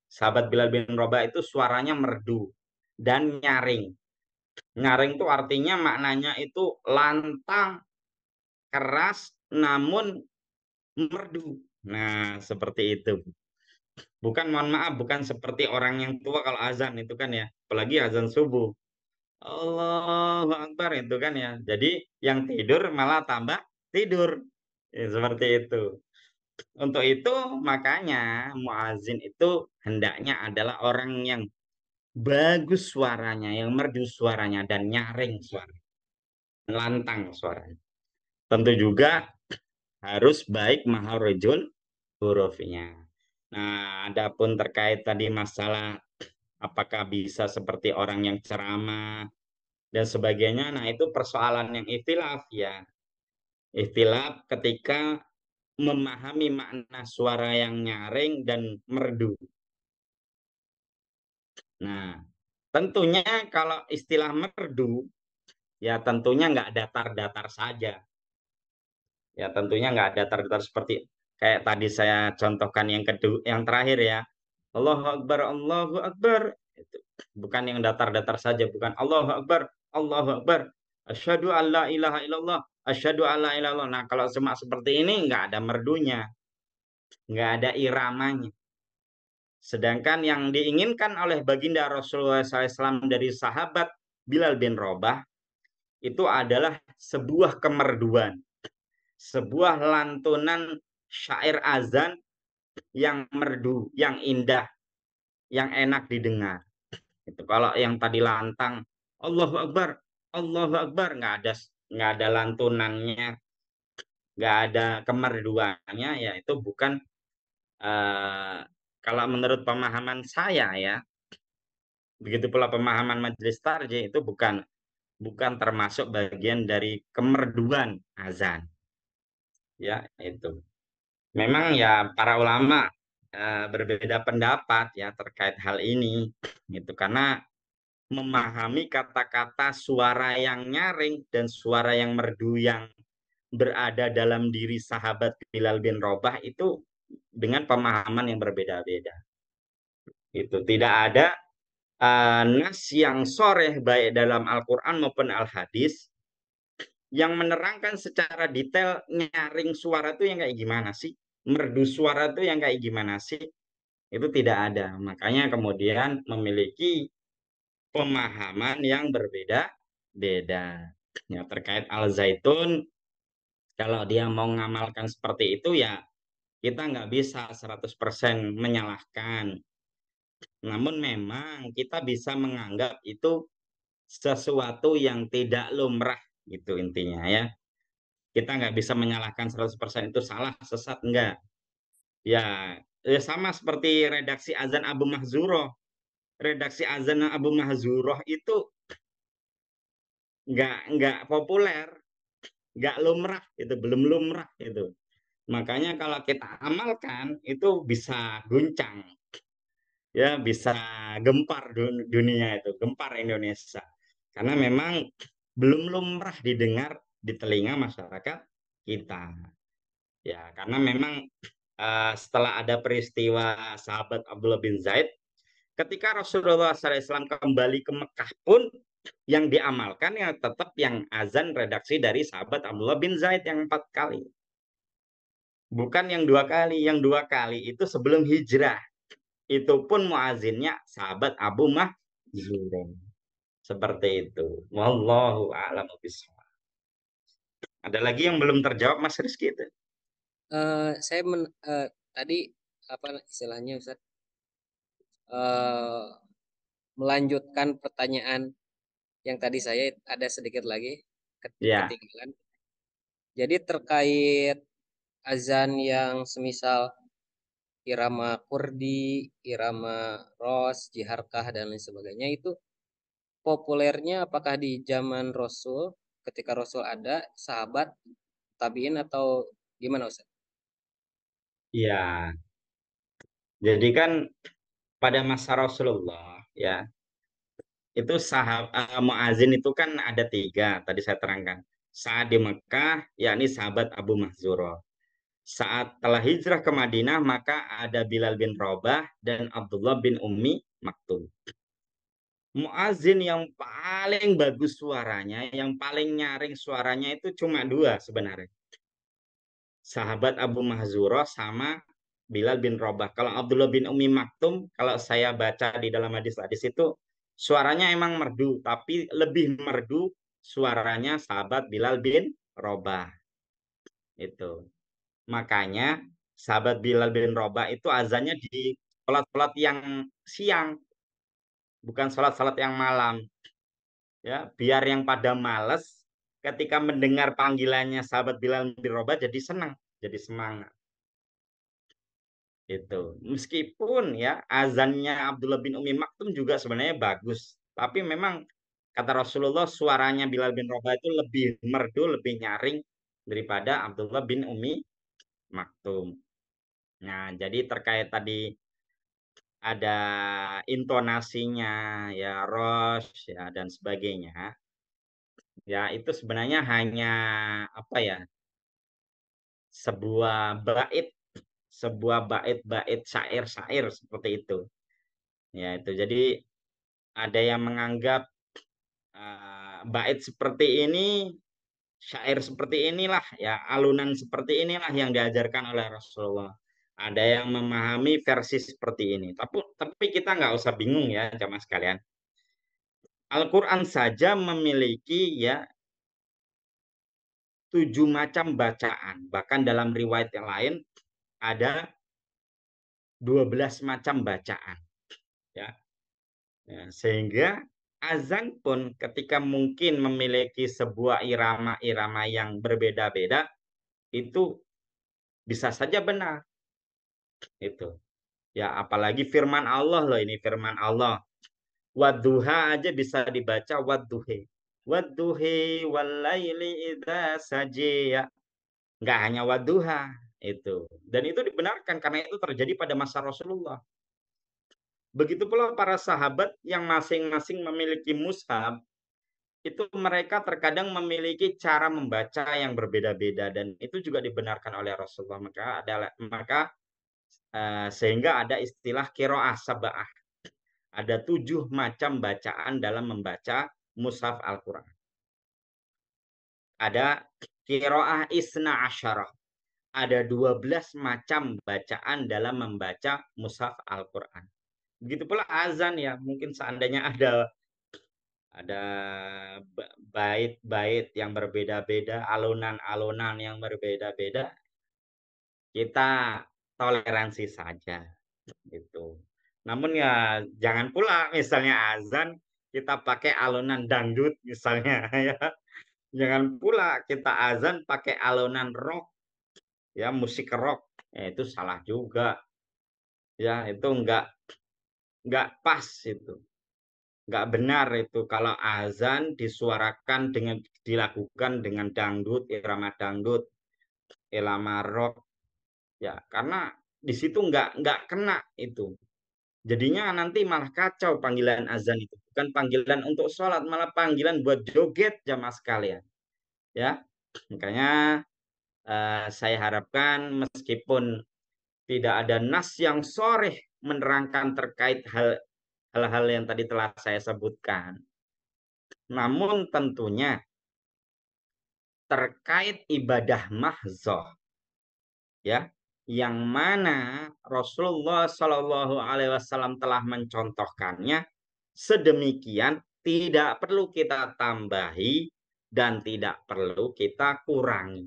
sahabat Bilal bin Rabah itu suaranya merdu dan nyaring. Nyaring itu artinya maknanya itu lantang, keras, namun merdu. Nah, seperti itu. Bukan, mohon maaf, bukan seperti orang yang tua kalau azan itu kan ya, apalagi azan subuh. Allahu Akbar itu kan ya. Jadi yang tidur malah tambah tidur. Ya, seperti itu. Untuk itu makanya muazin itu hendaknya adalah orang yang bagus suaranya, yang merdu suaranya dan nyaring suara, lantang suaranya. Tentu juga harus baik maharojul hurufnya. Nah, adapun terkait tadi masalah apakah bisa seperti orang yang ceramah dan sebagainya, nah itu persoalan yang ikhtilaf ya. Ikhtilaf ketika memahami makna suara yang nyaring dan merdu. Nah, tentunya kalau istilah merdu, ya tentunya nggak datar-datar saja. Ya tentunya nggak datar-datar seperti kayak tadi saya contohkan yang kedua, yang terakhir ya. Allahu Akbar, Allahu Akbar. Itu. Bukan yang datar-datar saja, bukan Allahu Akbar, Allahu Akbar. Asyhadu an la ilaha illallah, asyhadu an la ilaha illallah. Nah, kalau cuma seperti ini nggak ada merdunya, nggak ada iramanya. Sedangkan yang diinginkan oleh baginda Rasulullah SAW dari sahabat Bilal bin Rabah itu adalah sebuah kemerduan, sebuah lantunan syair azan yang merdu, yang indah, yang enak didengar. Itu kalau yang tadi lantang, Allahu Akbar, Allahu Akbar, nggak ada lantunannya, nggak ada kemerduannya, ya itu bukan, uh, kalau menurut pemahaman saya ya, begitu pula pemahaman Majelis Tarjih, itu bukan termasuk bagian dari kemerduan azan. Ya, itu. Memang ya para ulama berbeda pendapat ya terkait hal ini, gitu. Karena memahami kata-kata suara yang nyaring dan suara yang merdu yang berada dalam diri sahabat Bilal bin Rabah itu dengan pemahaman yang berbeda-beda. Itu tidak ada nas yang soreh baik dalam Al-Quran maupun Al-Hadis yang menerangkan secara detail nyaring suara itu yang kayak gimana sih, merdu suara itu yang kayak gimana sih, itu tidak ada. Makanya kemudian memiliki pemahaman yang berbeda-beda. Ya, terkait Al-Zaitun, kalau dia mau mengamalkan seperti itu ya kita nggak bisa 100% menyalahkan. Namun memang kita bisa menganggap itu sesuatu yang tidak lumrah, gitu intinya ya. Kita nggak bisa menyalahkan 100% itu salah, sesat, enggak. Ya, ya sama seperti redaksi azan Abu Mahzuroh. Redaksi azan Abu Mahzuroh itu nggak populer, nggak lumrah, itu belum lumrah itu. Makanya kalau kita amalkan itu bisa guncang, ya bisa gempar dunia itu, gempar Indonesia. Karena memang belum lumrah didengar di telinga masyarakat kita. Ya, karena memang setelah ada peristiwa sahabat Abdullah bin Zaid, ketika Rasulullah SAW kembali ke Mekah pun yang diamalkan ya tetap yang azan redaksi dari sahabat Abdullah bin Zaid yang 4 kali. Bukan yang 2 kali. Yang 2 kali itu sebelum hijrah. Itu pun muazinnya sahabat Abu Mahzurah. Seperti itu. Wallahu a'lam bishawab. Ada lagi yang belum terjawab Mas Rizky itu? Saya tadi apa istilahnya Ustaz? Eh, Melanjutkan pertanyaan yang tadi saya ada sedikit lagi Ya, ketinggalan. Jadi terkait azan yang semisal irama kurdi, irama ros, jiharkah dan lain sebagainya itu populernya apakah di zaman Rasul ketika Rasul ada, sahabat, tabiin atau gimana Ustaz? ya. Jadi kan pada masa Rasulullah ya, itu muazin itu kan ada tiga, tadi saya terangkan. Saat di Mekah, yakni sahabat Abu Mahzurah. Saat telah hijrah ke Madinah, maka ada Bilal bin Rabah dan Abdullah bin Ummi Maktum. Muazin yang paling bagus suaranya, yang paling nyaring suaranya itu cuma dua sebenarnya. Sahabat Abu Mahzurah sama Bilal bin Rabah. Kalau Abdullah bin Umi Maktum, kalau saya baca di dalam hadis-hadis itu, suaranya emang merdu, tapi lebih merdu suaranya sahabat Bilal bin Rabah. Itu. Makanya sahabat Bilal bin Rabah itu azannya di sholat-sholat yang siang, bukan sholat-sholat yang malam. Ya, biar yang pada males ketika mendengar panggilannya sahabat Bilal bin Rabah jadi senang, jadi semangat. Itu. Meskipun ya azannya Abdullah bin Umi Maktum juga sebenarnya bagus, tapi memang kata Rasulullah suaranya Bilal bin Rabah itu lebih merdu, lebih nyaring daripada Abdullah bin Umi Maktum. Nah, jadi terkait tadi ada intonasinya, ya Rosh, ya dan sebagainya. Ya, itu sebenarnya hanya apa ya? Sebuah bait, sebuah bait-bait syair-syair seperti itu. Ya, itu. Jadi ada yang menganggap bait seperti ini, syair seperti inilah, ya alunan seperti inilah yang diajarkan oleh Rasulullah. Ada yang memahami versi seperti ini. Tapi kita nggak usah bingung ya, jamaah sekalian. Al-Quran saja memiliki ya 7 macam bacaan. Bahkan dalam riwayat yang lain ada 12 macam bacaan. Ya. Ya, sehingga azan pun ketika mungkin memiliki sebuah irama-irama yang berbeda-beda, itu bisa saja benar. Itu. Ya, apalagi firman Allah loh ini, firman Allah. Wadduha aja bisa dibaca wadduhe. Wadduhe walaili idza sajiya. Nggak hanya wadduha itu. Dan itu dibenarkan karena itu terjadi pada masa Rasulullah. Begitu pula para sahabat yang masing-masing memiliki mushaf, itu mereka terkadang memiliki cara membaca yang berbeda-beda dan itu juga dibenarkan oleh Rasulullah. Sehingga ada istilah qiraah sab'ah. Ada 7 macam bacaan dalam membaca mushaf Al-Quran. Ada qiraah isna asyarah. Ada 12 macam bacaan dalam membaca mushaf Al-Quran. Begitu pula azan ya, mungkin seandainya ada bait-bait yang berbeda-beda, alunan-alunan yang berbeda-beda, kita toleransi saja gitu. Namun ya jangan pula misalnya azan kita pakai alunan dangdut misalnya ya. Jangan pula kita azan pakai alunan rock ya, musik rock. Ya, itu salah juga. Ya, itu enggak pas itu. Enggak benar itu kalau azan disuarakan dengan dilakukan dengan dangdut, irama dangdut, irama rock ya, karena di situ enggak kena itu. Jadinya nanti malah kacau panggilan azan itu. Bukan panggilan untuk sholat, malah panggilan buat joget jamaah sekalian. Ya, makanya saya harapkan meskipun tidak ada nas yang soreh menerangkan terkait hal-hal yang tadi telah saya sebutkan. Namun tentunya terkait ibadah mahzoh, ya, yang mana Rasulullah Shallallahu Alaihi Wasallam telah mencontohkannya sedemikian tidak perlu kita tambahi dan tidak perlu kita kurangi,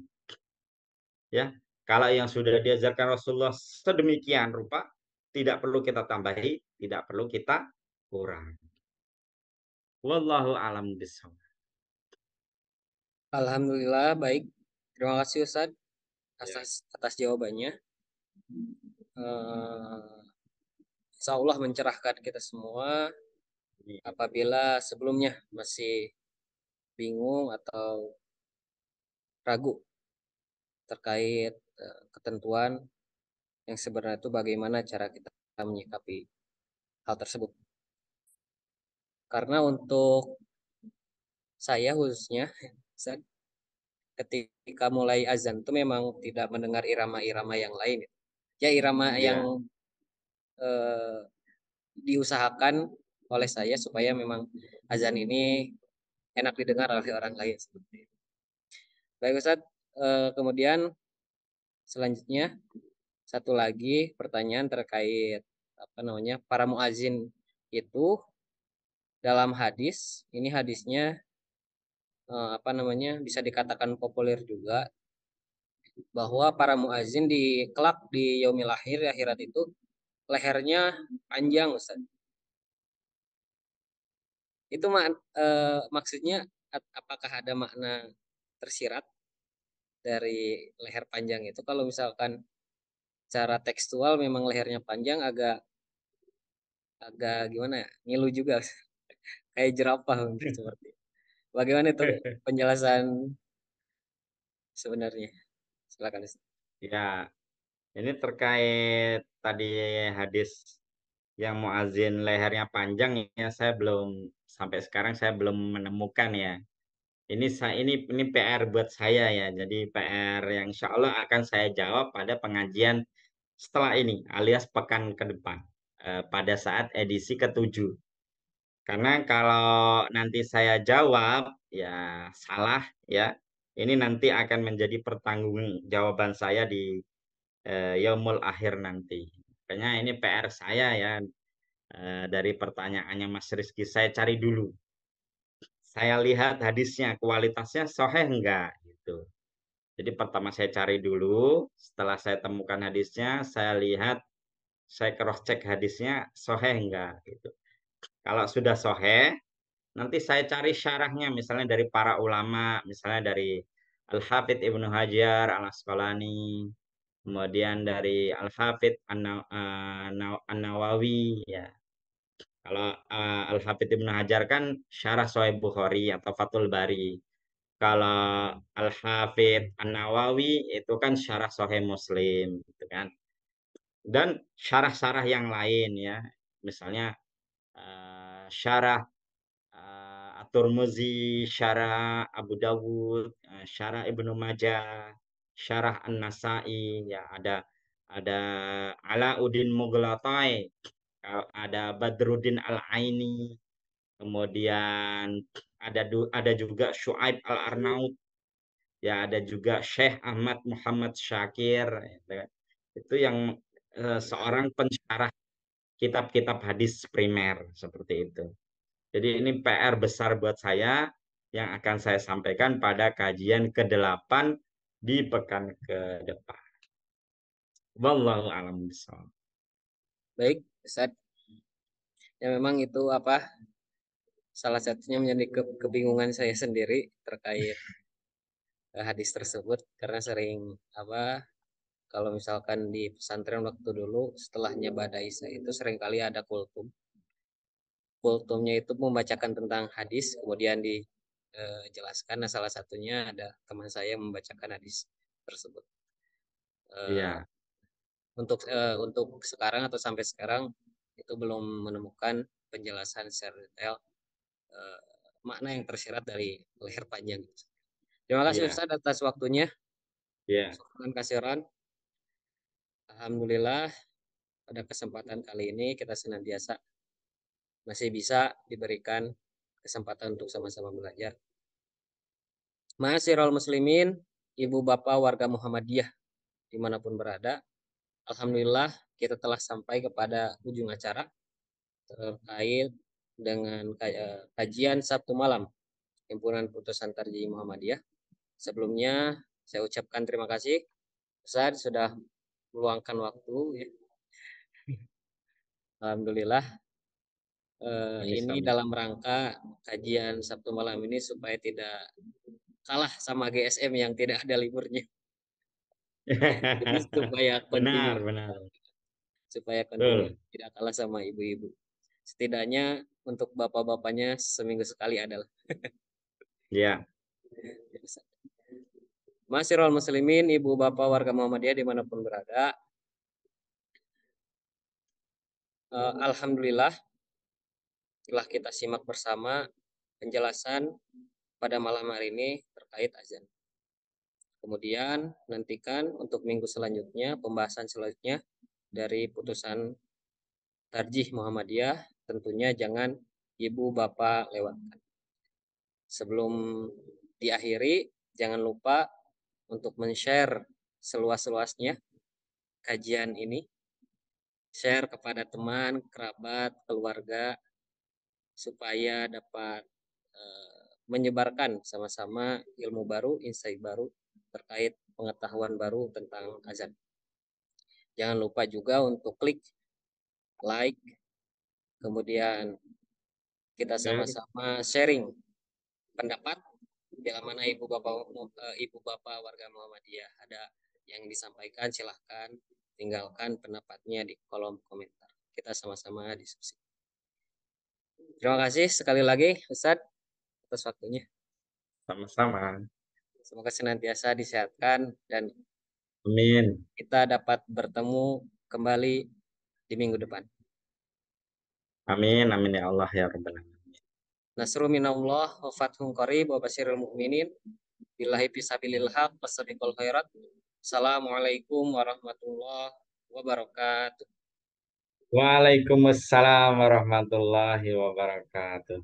ya, Kalau yang sudah diajarkan Rasulullah sedemikian rupa, tidak perlu kita tambahi, tidak perlu kita kurang. Wallahu alam bishawab. Alhamdulillah baik. Terima kasih Ustadz Ya. atas jawabannya. Insya Allah mencerahkan kita semua apabila sebelumnya masih bingung atau ragu terkait ketentuan yang sebenarnya itu bagaimana cara kita menyikapi hal tersebut. Karena untuk saya khususnya, ketika mulai azan itu memang tidak mendengar irama-irama yang lain. Ya irama yang Ya. eh, diusahakan oleh saya supaya memang azan ini enak didengar oleh orang lain seperti itu. Baik Ustaz, kemudian selanjutnya satu lagi pertanyaan terkait apa namanya para muazin itu dalam hadis ini hadisnya apa namanya bisa dikatakan populer juga bahwa para muazin di kelak di yaumil akhir akhirat itu lehernya panjang Ustaz. Itu maksudnya apakah ada makna tersirat dari leher panjang itu? Kalau misalkan secara tekstual memang lehernya panjang agak agak gimana ya? Ngilu juga kayak jerapah mungkin seperti. Itu. Bagaimana itu penjelasan sebenarnya? Silakan. Ustaz. Ya, ini terkait tadi hadis yang muazin lehernya panjang ya, saya belum sampai sekarang saya belum menemukan ya. Ini PR buat saya ya. Jadi PR yang insya Allah akan saya jawab pada pengajian setelah ini alias pekan ke depan pada saat edisi ke-7. Karena kalau nanti saya jawab ya salah ya, ini nanti akan menjadi pertanggungjawaban saya di yaumul akhir nanti. Makanya ini PR saya ya, dari pertanyaannya Mas Rizky saya cari dulu. Saya lihat hadisnya kualitasnya sahih enggak gitu. Jadi pertama saya cari dulu, setelah saya temukan hadisnya, saya lihat, saya cross check hadisnya sahih enggak gitu. Kalau sudah sahih, nanti saya cari syarahnya misalnya dari para ulama, misalnya dari Al-Hafidz Ibnu Hajar Al-Asqalani, kemudian dari Al-Hafidz An-Nawawi ya. Kalau Al-Hafidz Ibnu Hajar kan syarah Sahih Bukhari atau Fathul Bari. Kalau Al-Hafidz An-Nawawi itu kan syarah Sahih Muslim gitu kan. Dan syarah-syarah yang lain ya. Misalnya syarah At-Tirmidzi, syarah Abu Dawud, syarah Ibnu Majah, syarah An-Nasai, ya ada Alauddin Mughalatai, ada Badruddin Al-Aini, kemudian ada juga Syuaib Al-Arnaud, ya ada juga Syekh Ahmad Muhammad Syakir, gitu kan. Itu yang seorang pensyarah kitab-kitab hadis primer seperti itu. Jadi ini PR besar buat saya yang akan saya sampaikan pada kajian ke-8 di pekan ke depan. Wallahu a'lam bishawab. Baik, Ustaz. Ya memang itu apa salah satunya menjadi kebingungan saya sendiri terkait hadis tersebut karena sering apa kalau misalkan di pesantren waktu dulu setelahnya Bada Isa itu seringkali ada kultum. Kultumnya itu membacakan tentang hadis kemudian dijelaskan. Nah, salah satunya ada teman saya membacakan hadis tersebut. Eh, Iya, untuk sekarang atau sampai sekarang itu belum menemukan penjelasan secara detail eh, makna yang tersirat dari leher panjang. Terima kasih iya, Ustaz atas waktunya. iya, Syukran kasiran. Alhamdulillah pada kesempatan kali ini kita senantiasa masih bisa diberikan kesempatan untuk sama-sama belajar. Ma'asyiral muslimin, ibu bapak warga Muhammadiyah dimanapun berada, alhamdulillah kita telah sampai kepada ujung acara terkait dengan kajian Sabtu malam Himpunan Putusan Tarjih Muhammadiyah. Sebelumnya saya ucapkan terima kasih Ustaz sudah meluangkan waktu ya. Alhamdulillah ini Sama. dalam rangka kajian Sabtu malam ini supaya tidak kalah sama GSM yang tidak ada liburnya. Jadi Benar, benar. supaya kontinu Betul. tidak kalah sama ibu-ibu. Setidaknya untuk bapak-bapaknya seminggu sekali adalah. Ya, Masirul muslimin, ibu bapak warga Muhammadiyah dimanapun berada. Alhamdulillah telah kita simak bersama penjelasan pada malam hari ini terkait azan. Kemudian nantikan untuk minggu selanjutnya, pembahasan selanjutnya dari putusan Tarjih Muhammadiyah, tentunya jangan ibu bapak lewatkan. Sebelum diakhiri, jangan lupa untuk men-share seluas-luasnya kajian ini. Share kepada teman, kerabat, keluarga, supaya dapat menyebarkan sama-sama ilmu baru, insight baru terkait pengetahuan baru tentang azan. Jangan lupa juga untuk klik like, kemudian kita sama-sama sharing pendapat bila mana ibu bapak warga Muhammadiyah ada yang disampaikan, silahkan tinggalkan pendapatnya di kolom komentar. Kita sama-sama diskusi. Terima kasih sekali lagi Ustadz atas waktunya. sama-sama. Semoga senantiasa disehatkan dan Amin. kita dapat bertemu kembali di minggu depan. Amin, amin ya Allah ya Rabbal alamin. Nasru minallah wa fathun qarib wa basyiril mu'minin. Billahi fisabilil haq wasabiqul khairat. Assalamualaikum warahmatullahi wabarakatuh. Waalaikumsalam warahmatullahi wabarakatuh.